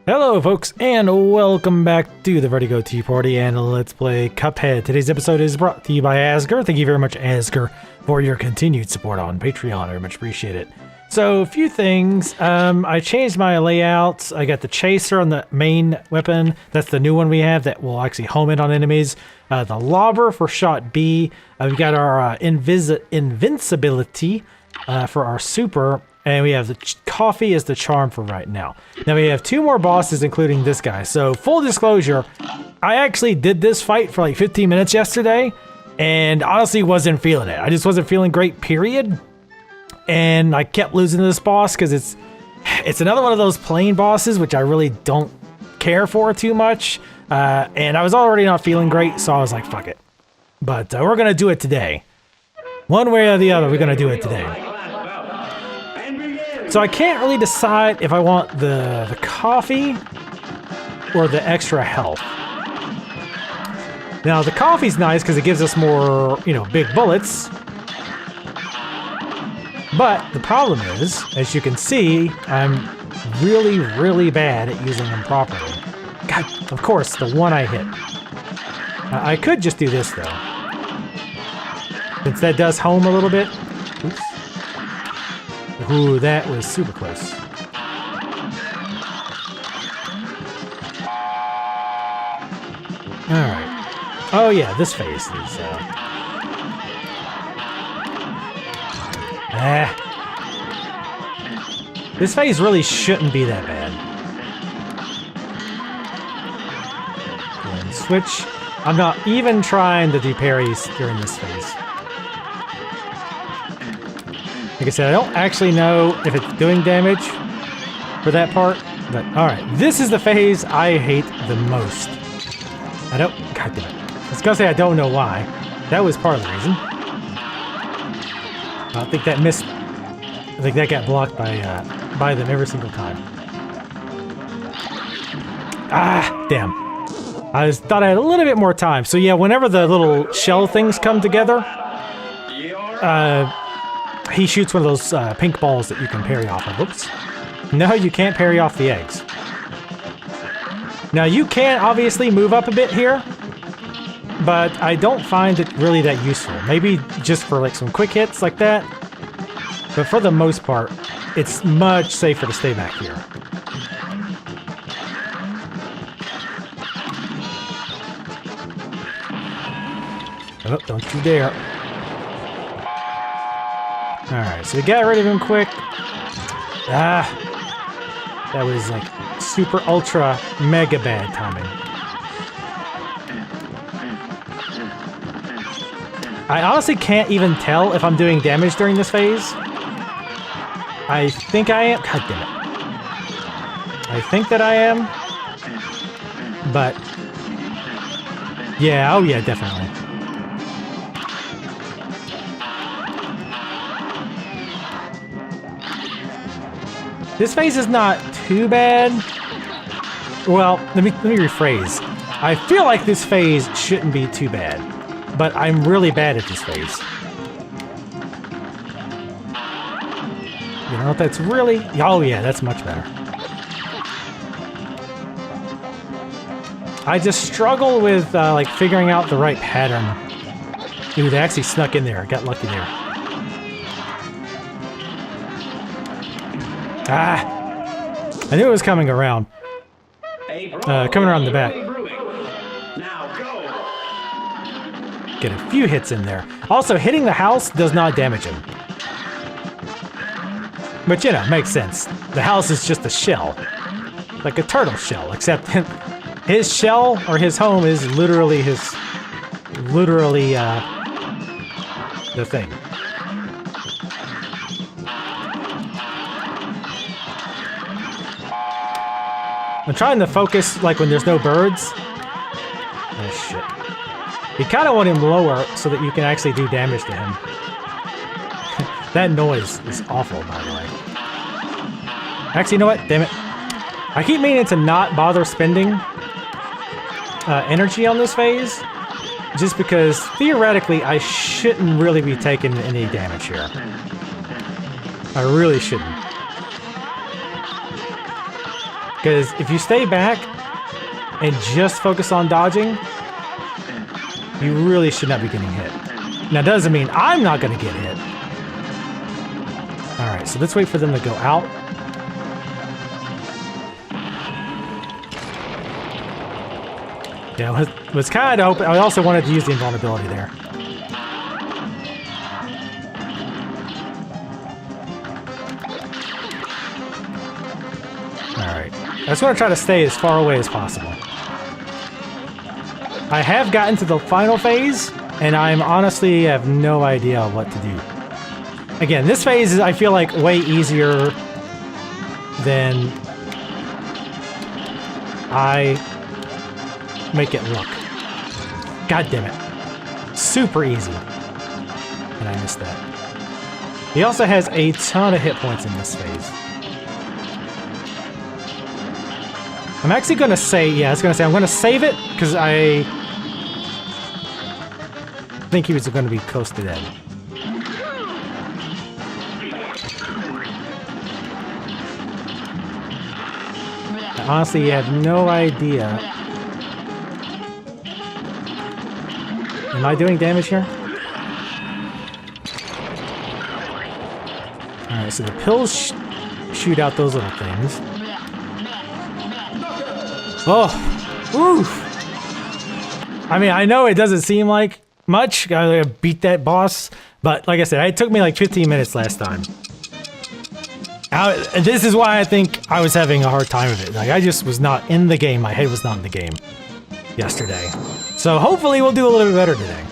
Hello folks, and welcome back to the Vertigo Tea Party and Let's Play Cuphead. Today's episode is brought to you by Asger. Thank you very much, Asger, for your continued support on Patreon. I very much appreciate it. So, a few things. I changed my layouts. I got the chaser on the main weapon. That's the new one we have that will actually home in on enemies. The lobber for shot B. We've got our invincibility for our super. And we have the coffee as the charm for right now. Now we have two more bosses, including this guy. So full disclosure, I actually did this fight for like 15 minutes yesterday and honestly wasn't feeling it. I just wasn't feeling great, period. And I kept losing to this boss because it's another one of those plain bosses, which I really don't care for too much. And I was already not feeling great, so I was like, fuck it. But we're gonna do it today. One way or the other, we're gonna do it today. So I can't really decide if I want the coffee or the extra health. Now the coffee's nice because it gives us more, big bullets. But the problem is, as you can see, I'm really, really bad at using them properly. God, of course, the one I hit. I could just do this though. Since that does home a little bit. Oops. Ooh, that was super close. Alright. Oh yeah, this phase is, This phase really shouldn't be that bad. And switch. I'm not even trying to do parries during this phase. Like I said, I don't actually know if it's doing damage for that part, but alright. This is the phase I hate the most. God damn it. I was gonna say I don't know why. That was part of the reason. I think that missed. I think that got blocked by them every single time. Ah, damn. I thought I had a little bit more time. So yeah, whenever the little shell things come together, he shoots one of those pink balls that you can parry off of. Oops. No, you can't parry off the eggs. Now, you can obviously move up a bit here, but I don't find it really that useful. Maybe just for like some quick hits like that. But for the most part, it's much safer to stay back here. Oh, don't you dare. Alright, so we got rid of him quick. That was like super ultra mega bad timing. I honestly can't even tell if I'm doing damage during this phase. I think I am. God damn it. I think that I am. But yeah, oh yeah, definitely. This phase is not too bad. Well, let me rephrase. I feel like this phase shouldn't be too bad, but I'm really bad at this phase. You know, that's really... Oh yeah, that's much better. I just struggle with like figuring out the right pattern. Ooh, they actually snuck in there. I got lucky there. Ah! I knew it was coming around. Coming around the back. Get a few hits in there. Also, hitting the house does not damage him. But you know, makes sense. The house is just a shell. Like a turtle shell, except his shell, or his home, is literally the thing. I'm trying to focus, like, when there's no birds. Oh, shit. You kind of want him lower so that you can actually do damage to him. That noise is awful, by the way. Actually, you know what? Damn it. I keep meaning to not bother spending energy on this phase, just because, theoretically, I shouldn't really be taking any damage here. I really shouldn't. Because if you stay back and just focus on dodging, you really should not be getting hit. Now, doesn't mean I'm not going to get hit. All right, so let's wait for them to go out. Yeah, was kind of hoping. I also wanted to use the invulnerability there. All right, I just want to try to stay as far away as possible. I have gotten to the final phase, and I'm honestly have no idea what to do. Again, this phase is, I feel like, way easier than I make it look. God damn it. Super easy. And I missed that. He also has a ton of hit points in this phase. I'm actually going to say, yeah, I was going to say, I'm going to save it because I think he was going to be close to dead. I honestly have no idea. Am I doing damage here? Alright, so the pills shoot out those little things. Oh! Oof! I mean, I know it doesn't seem like much. I beat that boss, but like I said, it took me like 15 minutes last time. This is why I think I was having a hard time with it. Like, I just was not in the game. My head was not in the game yesterday. So hopefully we'll do a little bit better today.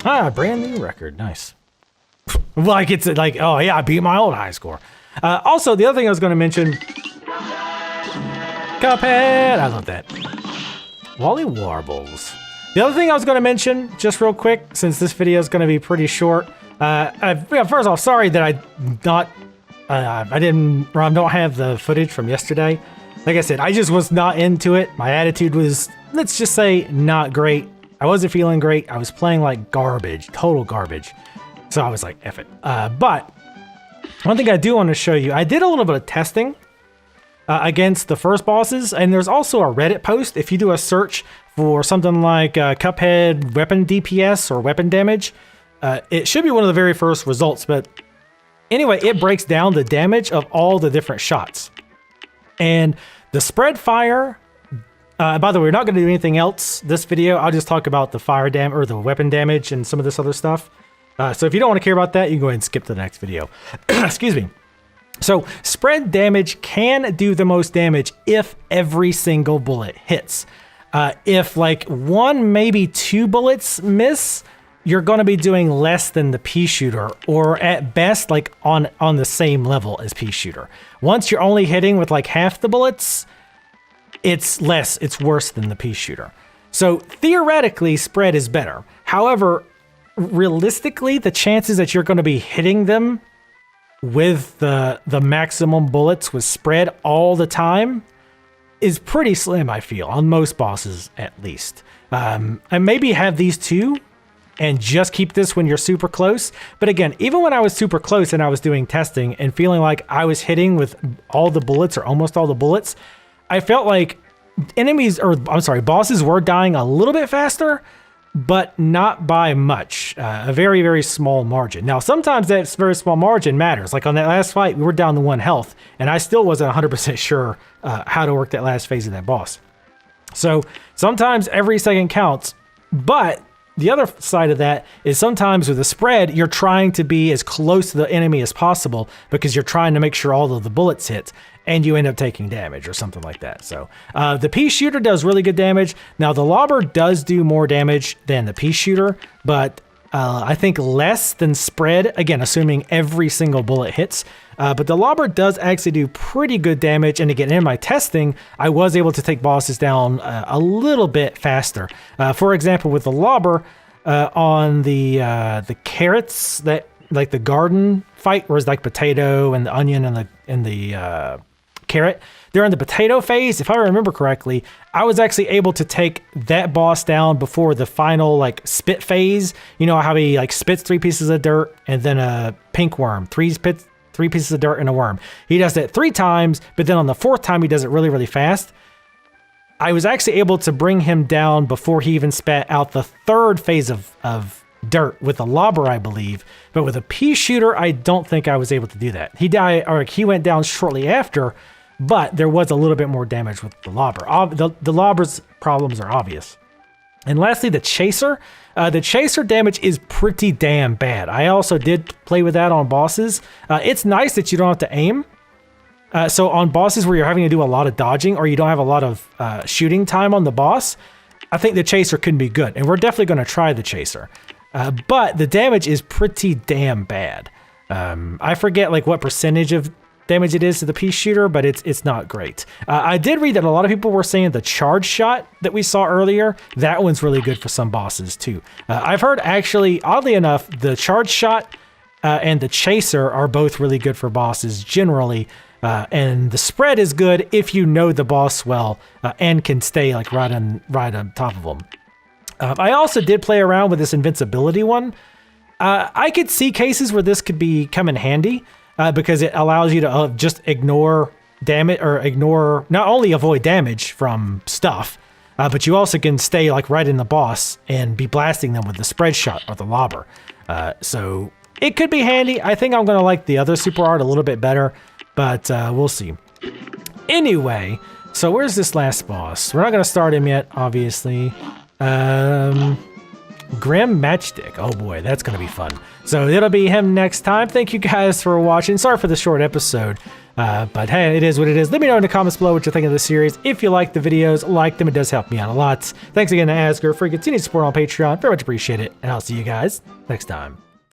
Ah, brand new record. Nice. Like, it's like, oh yeah, I beat my old high score. Also, the other thing I was going to mention, Cuphead, I love that. Wally Warbles. The other thing I was going to mention, just real quick, since this video is going to be pretty short. First off, sorry that I don't have the footage from yesterday. Like I said, I just was not into it. My attitude was, let's just say, not great. I wasn't feeling great. I was playing like garbage, total garbage. So I was like, F it. But one thing I do want to show you, I did a little bit of testing against the first bosses, and there's also a Reddit post. If you do a search for something like Cuphead weapon DPS or weapon damage, it should be one of the very first results. But anyway, it breaks down the damage of all the different shots. And the spread fire, by the way, we're not going to do anything else this video. I'll just talk about the fire damage or the weapon damage and some of this other stuff. So if you don't want to care about that, you can go ahead and skip to the next video. Excuse me. So spread damage can do the most damage if every single bullet hits. If like one, maybe two bullets miss, you're going to be doing less than the pea shooter, or at best like on the same level as pea shooter. Once you're only hitting with like half the bullets, it's worse than the pea shooter. So theoretically, spread is better. However, realistically, the chances that you're going to be hitting them with the maximum bullets with spread all the time is pretty slim, I feel, on most bosses at least. And maybe have these two and just keep this when you're super close. But again, even when I was super close and I was doing testing and feeling like I was hitting with all the bullets or almost all the bullets, I felt like bosses were dying a little bit faster, but not by much. A very, very small margin. Now, sometimes that very small margin matters. Like on that last fight, we were down to 1 health, and I still wasn't 100% sure how to work that last phase of that boss. So sometimes every second counts, but the other side of that is sometimes with the spread, you're trying to be as close to the enemy as possible because you're trying to make sure all of the bullets hit, and you end up taking damage or something like that. So the pea shooter does really good damage. Now the lobber does do more damage than the pea shooter, but I think less than spread, again, assuming every single bullet hits. But the lobber does actually do pretty good damage. And again, in my testing, I was able to take bosses down a little bit faster. For example, with the lobber on the carrots, that like the garden fight, where it's like potato and the onion and the carrot, during the potato phase, if I remember correctly, I was actually able to take that boss down before the final like spit phase. You know how he like spits 3 pieces of dirt and then a pink worm, 3 3 pieces of dirt and a worm. He does that 3 times, but then on the 4th time, he does it really, really fast. I was actually able to bring him down before he even spat out the 3rd phase of dirt with a lobber, I believe. But with a pea shooter, I don't think I was able to do that. He went down shortly after, but there was a little bit more damage with the lobber. The lobber's problems are obvious. And lastly, the chaser. The chaser damage is pretty damn bad. I also did play with that on bosses. It's nice that you don't have to aim. So on bosses where you're having to do a lot of dodging or you don't have a lot of shooting time on the boss, I think the chaser can be good. And we're definitely going to try the chaser. But the damage is pretty damn bad. I forget like what percentage of damage it is to the pea shooter, but it's not great. I did read that a lot of people were saying the charge shot that we saw earlier, that one's really good for some bosses too. I've heard actually, oddly enough, the charge shot and the chaser are both really good for bosses generally. And the spread is good if you know the boss well and can stay like right on top of them. I also did play around with this invincibility one. I could see cases where this could come in handy. Because it allows you to just ignore damage or not only avoid damage from stuff, but you also can stay like right in the boss and be blasting them with the spread shot or the lobber. So it could be handy. I think I'm going to like the other super art a little bit better, but we'll see. Anyway, so where's this last boss? We're not going to start him yet, obviously. Grim Matchstick. Oh boy, that's going to be fun. So it'll be him next time. Thank you guys for watching. Sorry for the short episode, but hey, it is what it is. Let me know in the comments below what you think of the series. If you like the videos, like them. It does help me out a lot. Thanks again to Asger for your continued support on Patreon. Very much appreciate it, and I'll see you guys next time.